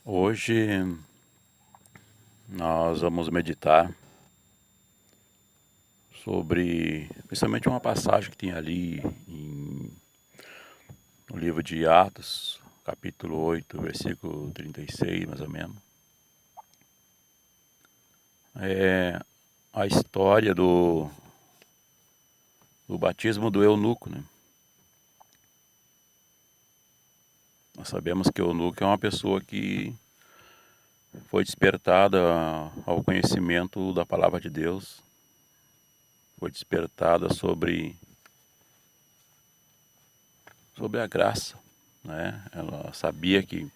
Hoje nós vamos meditar sobre principalmente uma passagem que tem ali no livro de Atos, capítulo 8, versículo 36, mais ou menos. É a história do batismo do eunuco, né? Nós sabemos que o eunuco é uma pessoa que foi despertada ao conhecimento da palavra de Deus, foi despertada sobre a graça, né? Ela sabia que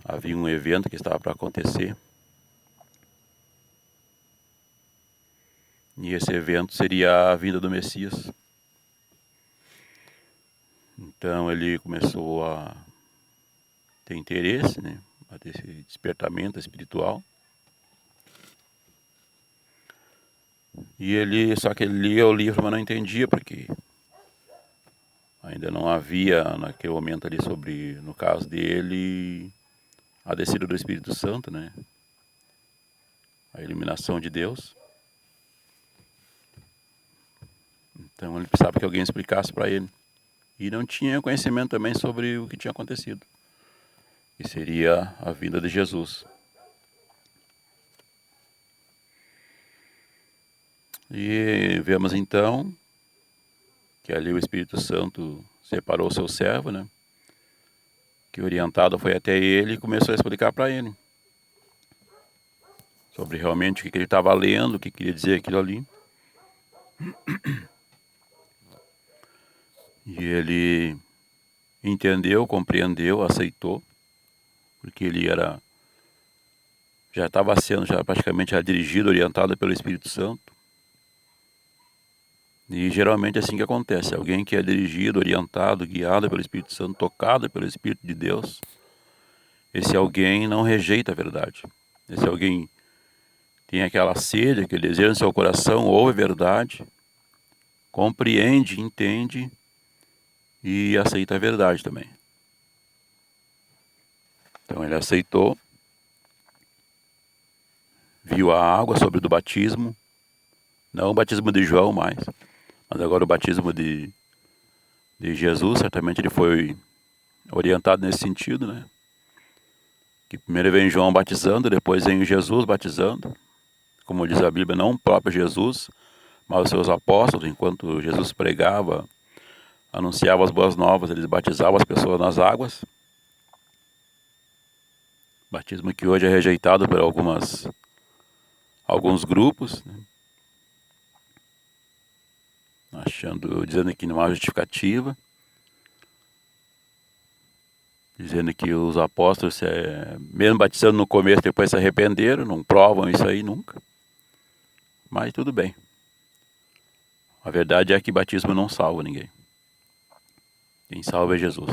havia um evento que estava para acontecer, e esse evento seria a vinda do Messias. Então ele começou a ter interesse, né? A ter esse despertamento espiritual. Só que ele lia o livro, mas não entendia, porque ainda não havia naquele momento ali sobre, no caso dele, a descida do Espírito Santo, né? A iluminação de Deus. Então ele precisava que alguém explicasse para ele. E não tinha conhecimento também sobre o que tinha acontecido, que seria a vinda de Jesus. E vemos então que ali o Espírito Santo separou o seu servo, né? Que orientado foi até ele e começou a explicar para ele sobre realmente o que ele estava lendo, o que queria dizer aquilo ali. E ele entendeu, compreendeu, aceitou, porque ele já estava sendo praticamente dirigido, orientado pelo Espírito Santo. E geralmente é assim que acontece. Alguém que é dirigido, orientado, guiado pelo Espírito Santo, tocado pelo Espírito de Deus, esse alguém não rejeita a verdade. Esse alguém tem aquela sede, aquele desejo no seu coração, ouve a verdade, compreende, entende e aceita a verdade também. Então ele aceitou, viu a água sobre o do batismo, não o batismo de João mais, mas agora o batismo de Jesus. Certamente ele foi orientado nesse sentido, né? Que primeiro vem João batizando, depois vem Jesus batizando. Como diz a Bíblia, não o próprio Jesus, mas os seus apóstolos, enquanto Jesus pregava, anunciava as boas novas, eles batizavam as pessoas nas águas. Batismo que hoje é rejeitado por alguns grupos, né? Dizendo que não há justificativa, dizendo que os apóstolos, mesmo batizando no começo, depois se arrependeram, não provam isso aí nunca. Mas tudo bem. A verdade é que batismo não salva ninguém. Quem salva é Jesus.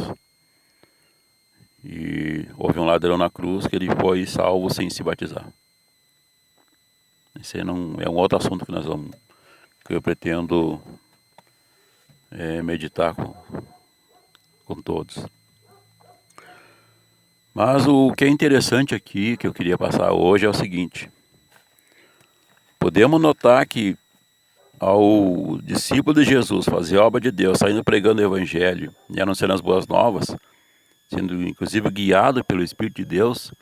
E houve um ladrão na cruz que ele foi salvo sem se batizar. Esse não é um outro assunto que eu pretendo meditar com todos. Mas o que é interessante aqui, que eu queria passar hoje, é o seguinte. Podemos notar que ao discípulo de Jesus fazer a obra de Deus, saindo pregando o Evangelho e anunciando as boas novas, sendo inclusive guiado pelo Espírito de Deus,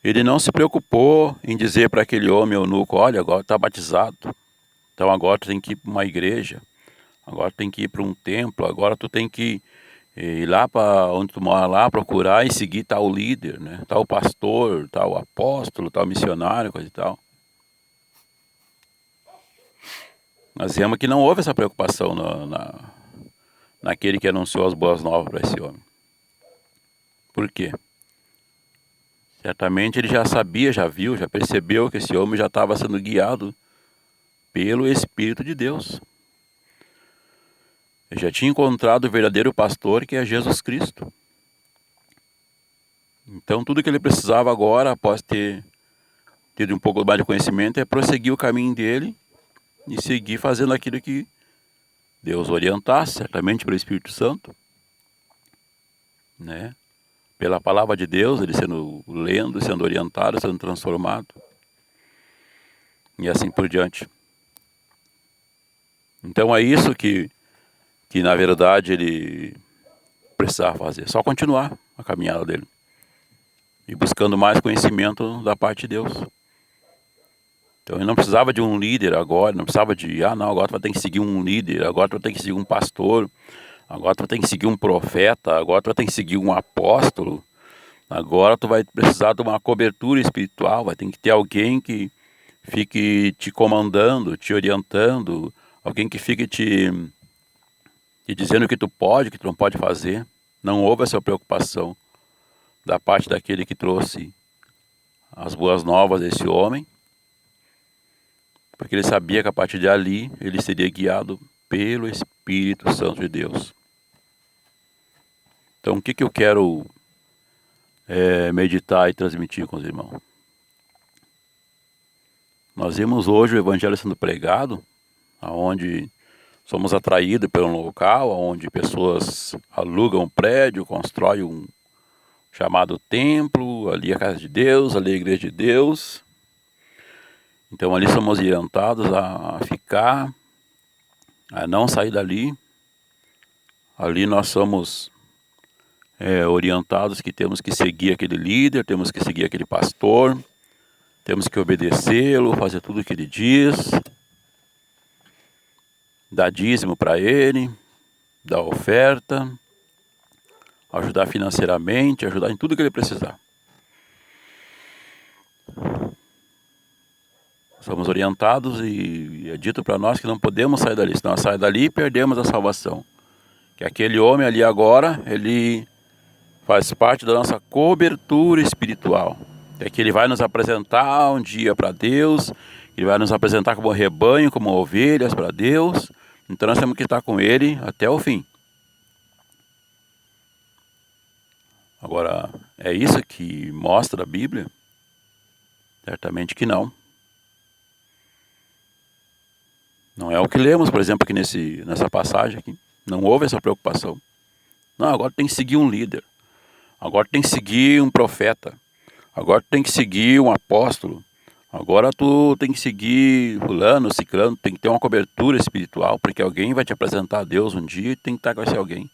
ele não se preocupou em dizer para aquele homem eunuco: olha, agora está batizado, então agora tu tem que ir para uma igreja, agora tu tem que ir para um templo, agora tu tem que ir lá para onde tu mora lá, procurar e seguir tal líder, né? Tal pastor, tal apóstolo, tal missionário, coisa e tal. Nós vemos que não houve essa preocupação naquele que anunciou as boas novas para esse homem. Por quê? Certamente ele já sabia, já viu, já percebeu que esse homem já estava sendo guiado pelo Espírito de Deus. Ele já tinha encontrado o verdadeiro pastor, que é Jesus Cristo. Então tudo que ele precisava agora, após ter tido um pouco mais de conhecimento, é prosseguir o caminho dele e seguir fazendo aquilo que Deus orientasse, certamente pelo Espírito Santo, né? pela palavra de Deus, ele sendo lendo, sendo orientado, sendo transformado, e assim por diante. Então é isso que na verdade ele precisava fazer, só continuar a caminhada dele, e buscando mais conhecimento da parte de Deus. Então ele não precisava de um líder agora, não precisava de, não, agora tu vai ter que seguir um líder, agora tu vai ter que seguir um pastor, agora tu vai ter que seguir um profeta, agora tu vai ter que seguir um apóstolo, agora tu vai precisar de uma cobertura espiritual, vai ter que ter alguém que fique te comandando, te orientando, alguém que fique te dizendo o que tu pode, o que tu não pode fazer. Não houve essa preocupação da parte daquele que trouxe as boas novas a esse homem, porque ele sabia que a partir de ali ele seria guiado pelo Espírito Santo de Deus. Então o que eu quero meditar e transmitir com os irmãos? Nós vimos hoje o Evangelho sendo pregado, onde somos atraídos por um local, onde pessoas alugam um prédio, constroem um chamado templo, ali a casa de Deus, ali a igreja de Deus. Então ali somos orientados a ficar, a não sair dali. Ali nós somos orientados que temos que seguir aquele líder, temos que seguir aquele pastor, temos que obedecê-lo, fazer tudo o que ele diz, dar dízimo para ele, dar oferta, ajudar financeiramente, ajudar em tudo que ele precisar. Somos orientados e é dito para nós que não podemos sair dali. Se nós sair dali, perdemos a salvação. Que aquele homem ali agora, ele faz parte da nossa cobertura espiritual. É que ele vai nos apresentar um dia para Deus, ele vai nos apresentar como rebanho, como ovelhas para Deus. Então nós temos que estar com ele até o fim. Agora, é isso que mostra a Bíblia? Certamente que não. Não é o que lemos, por exemplo, aqui nessa passagem aqui. Não houve essa preocupação. Não, agora tem que seguir um líder. Agora tem que seguir um profeta. Agora tu tem que seguir um apóstolo. Agora tu tem que seguir fulano, ciclano. Tem que ter uma cobertura espiritual, porque alguém vai te apresentar a Deus um dia e tem que estar com esse alguém.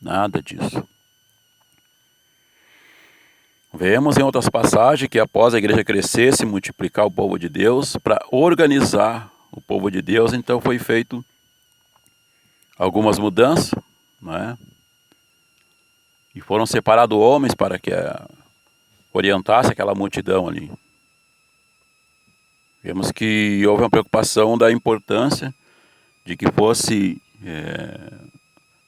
Nada disso. Vemos em outras passagens que após a igreja crescer, se multiplicar o povo de Deus, para organizar o povo de Deus, então foi feito algumas mudanças, né? E foram separados homens para que orientasse aquela multidão ali. Vemos que houve uma preocupação da importância de que fosse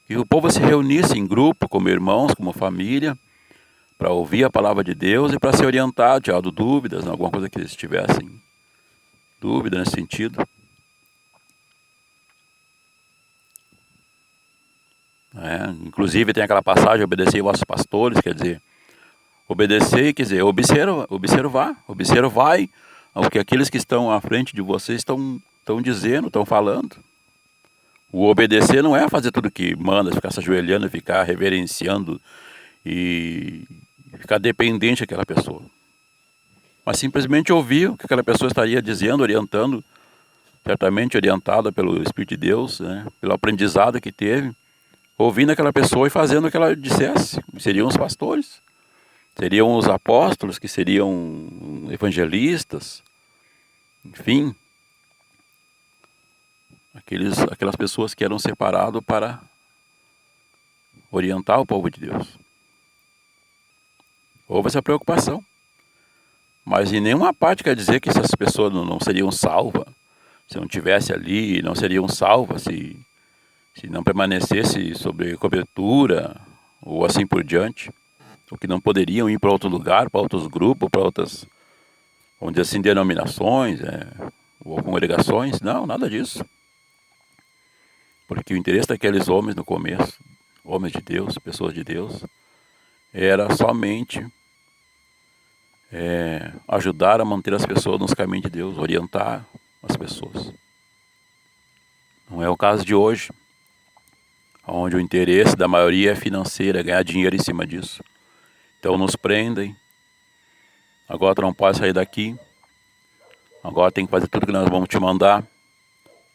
que o povo se reunisse em grupo, como irmãos, como família, para ouvir a palavra de Deus e para ser orientado, tirado dúvidas, alguma coisa que eles tivessem dúvida nesse sentido. Inclusive tem aquela passagem, obedecei vossos pastores, quer dizer, obedecer, quer dizer, observar o que aqueles que estão à frente de vocês estão dizendo, estão falando. O obedecer não é fazer tudo que manda, ficar se ajoelhando, ficar reverenciando e ficar dependente daquela pessoa. Mas simplesmente ouvir o que aquela pessoa estaria dizendo, orientando, certamente orientada pelo Espírito de Deus, né, pelo aprendizado que teve, ouvindo aquela pessoa e fazendo o que ela dissesse. Seriam os pastores, seriam os apóstolos, que seriam evangelistas, enfim, aquelas pessoas que eram separadas para orientar o povo de Deus. Houve essa preocupação, mas em nenhuma parte quer dizer que essas pessoas não seriam salvas, se não estivesse ali, não seriam salvas, se não permanecesse sob cobertura, ou assim por diante, ou que não poderiam ir para outro lugar, para outros grupos, para outras, vamos dizer assim, denominações, ou congregações. Não, nada disso. Porque o interesse daqueles homens no começo, homens de Deus, pessoas de Deus, era somente ajudar a manter as pessoas nos caminhos de Deus, orientar as pessoas. Não é o caso de hoje, onde o interesse da maioria é financeiro, é ganhar dinheiro em cima disso. Então nos prendem. Agora tu não pode sair daqui. Agora tem que fazer tudo que nós vamos te mandar.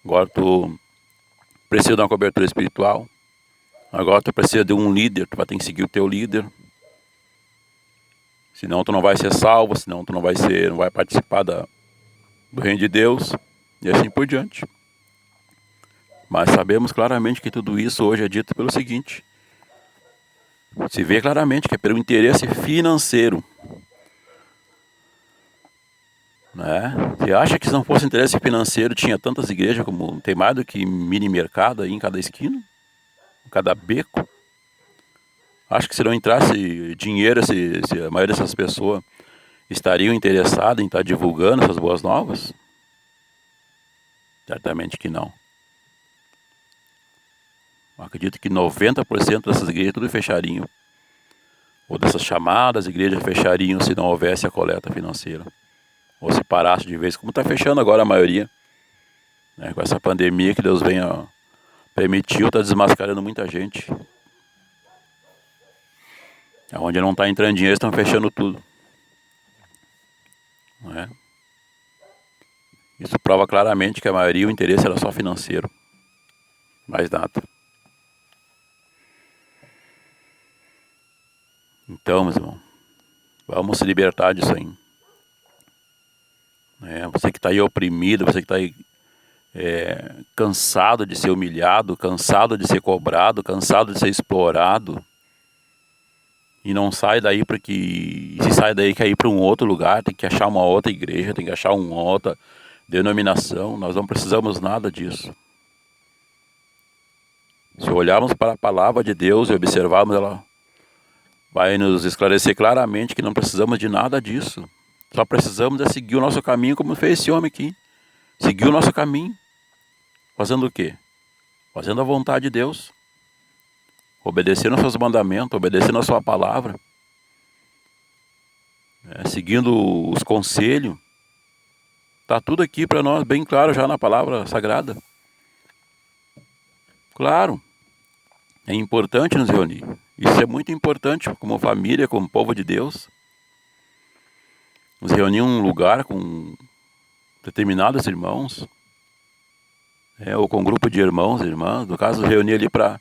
Agora tu precisa de uma cobertura espiritual. Agora tu precisa de um líder. Tu vai ter que seguir o teu líder. Senão tu não vai ser salvo. Senão tu não vai participar do reino de Deus. E assim por diante. Mas sabemos claramente que tudo isso hoje é dito pelo seguinte. Se vê claramente que é pelo interesse financeiro. Né? Você acha que se não fosse interesse financeiro tinha tantas igrejas como tem mais do que mini mercado aí em cada esquina, em cada beco? Acho que se não entrasse dinheiro, se a maioria dessas pessoas estariam interessadas em estar divulgando essas boas novas? Certamente que não. Eu acredito que 90% dessas igrejas tudo fechariam. Ou dessas chamadas igrejas fechariam se não houvesse a coleta financeira. Ou se parasse de vez, como está fechando agora a maioria. Né? Com essa pandemia que Deus permitiu, está desmascarando muita gente. Onde não está entrando dinheiro, estão fechando tudo. Não é? Isso prova claramente que a maioria, o interesse era só financeiro. Mais nada. Então, meus irmãos, vamos se libertar disso aí. Você que está aí oprimido, você que está aí cansado de ser humilhado, cansado de ser cobrado, cansado de ser explorado, e não sai daí porque se sai daí quer ir para um outro lugar, tem que achar uma outra igreja, tem que achar uma outra denominação. Nós não precisamos nada disso. Se olharmos para a palavra de Deus e observarmos, ela vai nos esclarecer claramente que não precisamos de nada disso. Só precisamos de seguir o nosso caminho como fez esse homem aqui. Seguir o nosso caminho. Fazendo o quê? Fazendo a vontade de Deus. Obedecendo aos seus mandamentos, obedecendo a sua palavra. Seguindo os conselhos. Está tudo aqui para nós bem claro já na palavra sagrada. Claro, é importante nos reunir. Isso é muito importante como família, como povo de Deus. Nos reunir em um lugar com determinados irmãos, ou com um grupo de irmãos e irmãs. No caso, reunir ali para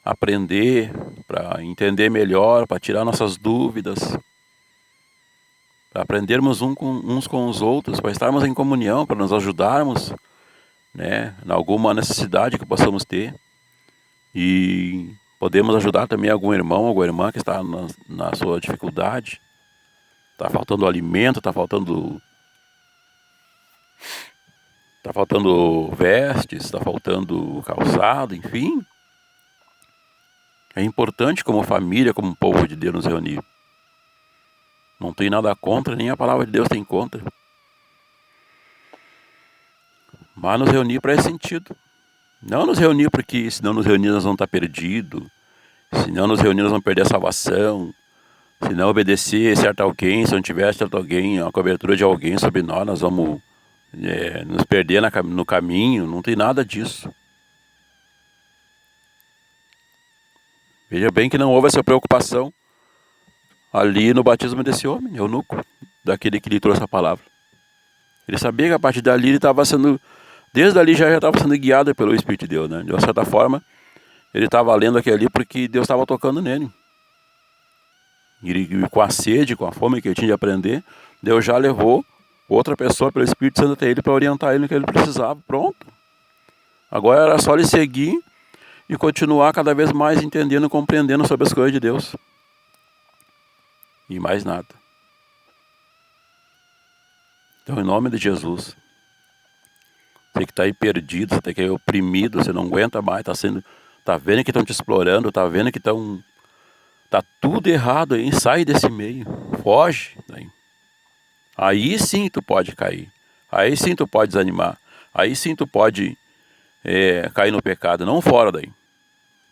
aprender, para entender melhor, para tirar nossas dúvidas, para aprendermos uns com os outros, para estarmos em comunhão, para nos ajudarmos, em alguma necessidade que possamos ter. E podemos ajudar também algum irmão, alguma irmã que está na sua dificuldade. Está faltando alimento, está faltando vestes, está faltando calçado, enfim. É importante como família, como povo de Deus nos reunir. Não tem nada contra, nem a palavra de Deus tem contra. Mas nos reunir para esse sentido. Não nos reunir porque se não nos reunir nós vamos estar perdidos. Se não nos reunir nós vamos perder a salvação. Se não obedecer certo alguém, se não tiver certo alguém, a cobertura de alguém sobre nós vamos nos perder no caminho. Não tem nada disso. Veja bem que não houve essa preocupação ali no batismo desse homem, eunuco, daquele que lhe trouxe a palavra. Ele sabia que a partir dali ele estava sendo, desde ali já estava sendo guiado pelo Espírito de Deus, né? De uma certa forma, ele estava lendo aquilo ali porque Deus estava tocando nele. E com a sede, com a fome que ele tinha de aprender, Deus já levou outra pessoa pelo Espírito Santo até ele para orientar ele no que ele precisava. Pronto. Agora era só ele seguir e continuar cada vez mais entendendo e compreendendo sobre as coisas de Deus. E mais nada. Então, em nome de Jesus, você que está aí perdido, você está aí oprimido, você não aguenta mais, está vendo que estão te explorando, está vendo que está tudo errado aí, sai desse meio, foge. Aí sim tu pode cair, aí sim tu pode desanimar, aí sim tu pode cair no pecado, não fora daí.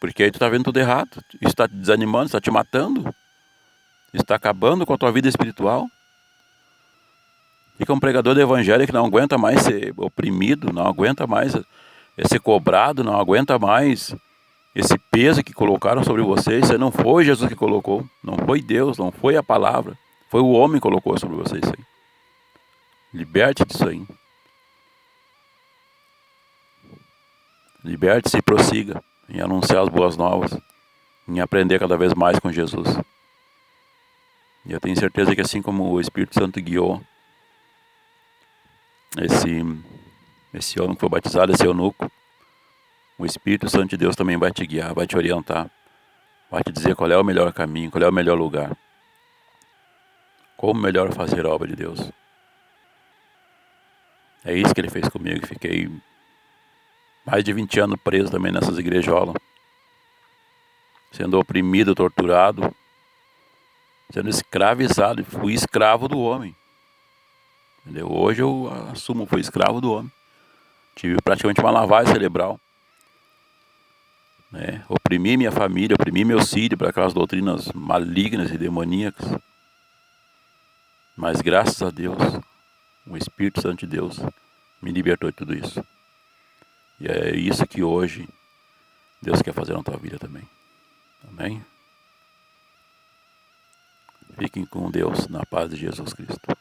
Porque aí tu está vendo tudo errado, isso está te desanimando, está te matando, está acabando com a tua vida espiritual. Fica um pregador do evangelho que não aguenta mais ser oprimido, não aguenta mais ser cobrado, não aguenta mais esse peso que colocaram sobre vocês, isso não foi Jesus que colocou, não foi Deus, não foi a palavra, foi o homem que colocou sobre vocês isso aí. Liberte disso aí. Liberte-se e prossiga em anunciar as boas novas, em aprender cada vez mais com Jesus. E eu tenho certeza que assim como o Espírito Santo guiou esse homem que foi batizado, esse eunuco, o Espírito Santo de Deus também vai te guiar, vai te orientar, vai te dizer qual é o melhor caminho, qual é o melhor lugar, como melhor fazer a obra de Deus. É isso que ele fez comigo. Fiquei mais de 20 anos preso também nessas igrejolas, sendo oprimido, torturado, sendo escravizado. Fui escravo do homem. Entendeu? Hoje eu assumo, fui escravo do homem. Tive praticamente uma lavagem cerebral. Oprimi minha família, oprimi meus filhos para aquelas doutrinas malignas e demoníacas. Mas graças a Deus, o Espírito Santo de Deus me libertou de tudo isso. E é isso que hoje Deus quer fazer na tua vida também. Amém? Fiquem com Deus na paz de Jesus Cristo.